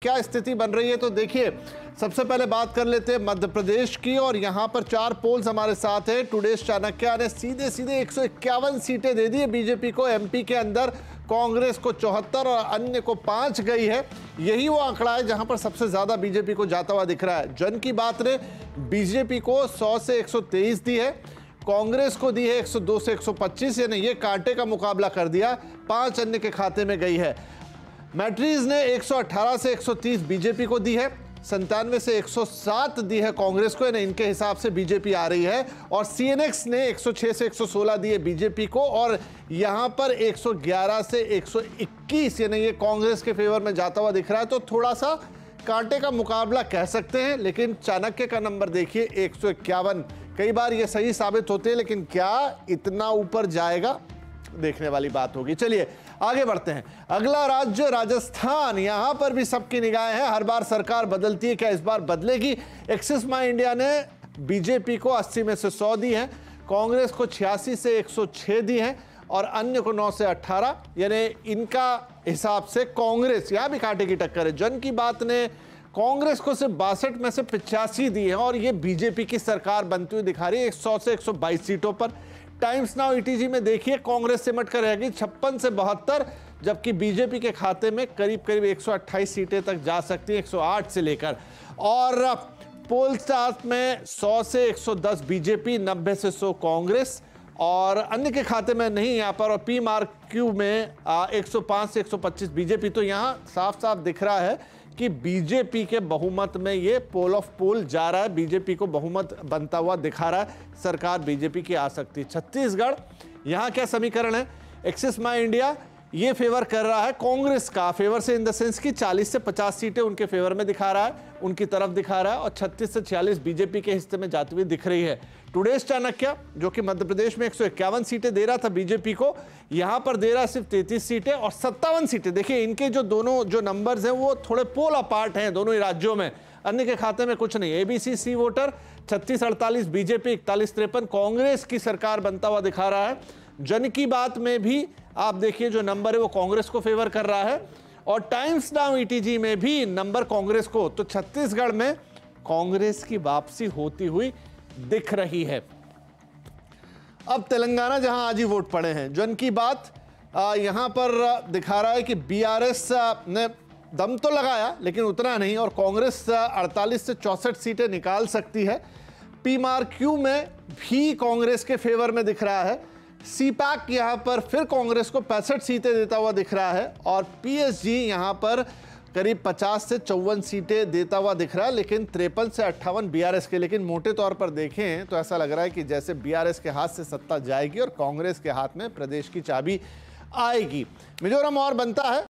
क्या स्थिति बन रही है। तो देखिए, सबसे पहले बात कर लेते हैं मध्य प्रदेश की, और यहां पर 4 पोल्स हमारे साथ है। टुडेज चाणक्य ने सीधे सीधे 151 सीटें दे दी है बीजेपी को। एमपी के अंदर कांग्रेस को 74 और अन्य को 5 गई है। यही वो आंकड़ा है जहां पर सबसे ज्यादा बीजेपी को जाता हुआ दिख रहा है। जन की बात ने बीजेपी को 100 से 123 दी है, कांग्रेस को दी है 102 से 125, यानी ये कांटे का मुकाबला कर दिया। 5 अन्य के खाते में गई है। मैट्रीज ने 118 से 130 बीजेपी को दी है, 97 से 107 दी है कांग्रेस को, यानी इनके हिसाब से बीजेपी आ रही है। और सीएनएक्स ने 106 से 116 दी है बीजेपी को, और यहां पर 111 से 121, यानी ये कांग्रेस के फेवर में जाता हुआ दिख रहा है। तो थोड़ा सा कांटे का मुकाबला कह सकते हैं, लेकिन चाणक्य का नंबर देखिए 151। कई बार ये सही साबित होते हैं, लेकिन क्या इतना ऊपर जाएगा, देखने वाली बात होगी। चलिए आगे बढ़ते हैं। अगला राज्य राजस्थान, यहां पर भी सबकी निगाहें हैं। हर बार सरकार बदलती है, क्या इस बार बदलेगी? एक्सिस माई इंडिया ने बीजेपी को 80 में से 100 दी है, कांग्रेस को 86 से 106 दी है, और अन्य को 9 से 18, यानी इनका हिसाब से कांग्रेस यहां भी कांटे की टक्कर है। जन की बात ने कांग्रेस को सिर्फ 62 में से 85 दी है, और ये बीजेपी की सरकार बनती हुई दिखा रही है 100 से 122 सीटों पर। टाइम्स नाउ ईटीजी में देखिए, कांग्रेस सिमट कर रहेगी 56 से 72, जबकि बीजेपी के खाते में करीब करीब 128 सीटें तक जा सकती हैं, 108 से लेकर। और पोल स्टार्स में 100 से 110 बीजेपी, 90 से 100 कांग्रेस, और अन्य के खाते में नहीं यहाँ पर। और पी मार्क क्यू में 105 से 125 बीजेपी। तो यहाँ साफ साफ दिख रहा है कि बीजेपी के बहुमत में ये पोल ऑफ पोल जा रहा है, बीजेपी को बहुमत बनता हुआ दिखा रहा है, सरकार बीजेपी की आ सकती है। छत्तीसगढ़, यहाँ क्या समीकरण है? एक्सिस माई इंडिया ये फेवर कर रहा है कांग्रेस का, फेवर से इन द सेंस की 40 से 50 सीटें उनके फेवर में दिखा रहा है, उनकी तरफ दिखा रहा है, और 36 से 46 बीजेपी के हिस्से में जाती हुई दिख रही है। टुडेज चाणक्य, जो कि मध्य प्रदेश में 151 सीटें दे रहा था बीजेपी को, यहां पर दे रहा है सिर्फ 33 सीटें और 57 सीटें। देखिए, इनके जो दोनों जो नंबर्स हैं वो थोड़े पोल अपार्ट हैं दोनों ही राज्यों में, अन्य के खाते में कुछ नहीं। एबीसी सी वोटर 36-48 बीजेपी, 41-53 कांग्रेस की सरकार बनता हुआ दिखा रहा है। जन की बात में भी आप देखिए जो नंबर है वो कांग्रेस को फेवर कर रहा है, और टाइम्स नाउ ईटीजी में भी नंबर कांग्रेस को। तो छत्तीसगढ़ में कांग्रेस की वापसी होती हुई दिख रही है। अब तेलंगाना, जहां आज ही वोट पड़े हैं, जन की बात यहां पर दिखा रहा है कि बीआरएस ने दम तो लगाया, लेकिन उतना नहीं, और कांग्रेस 48 से 64 सीटें निकाल सकती है। पी मार्क क्यू में भी कांग्रेस के फेवर में दिख रहा है। सीपैक यहां पर फिर कांग्रेस को 65 सीटें देता हुआ दिख रहा है, और पीएसजी यहां पर करीब 50 से 54 सीटें देता हुआ दिख रहा है, लेकिन 53 से 58 बीआरएस के। लेकिन मोटे तौर पर देखें तो ऐसा लग रहा है कि जैसे बीआरएस के हाथ से सत्ता जाएगी और कांग्रेस के हाथ में प्रदेश की चाबी आएगी। मिजोरम और बनता है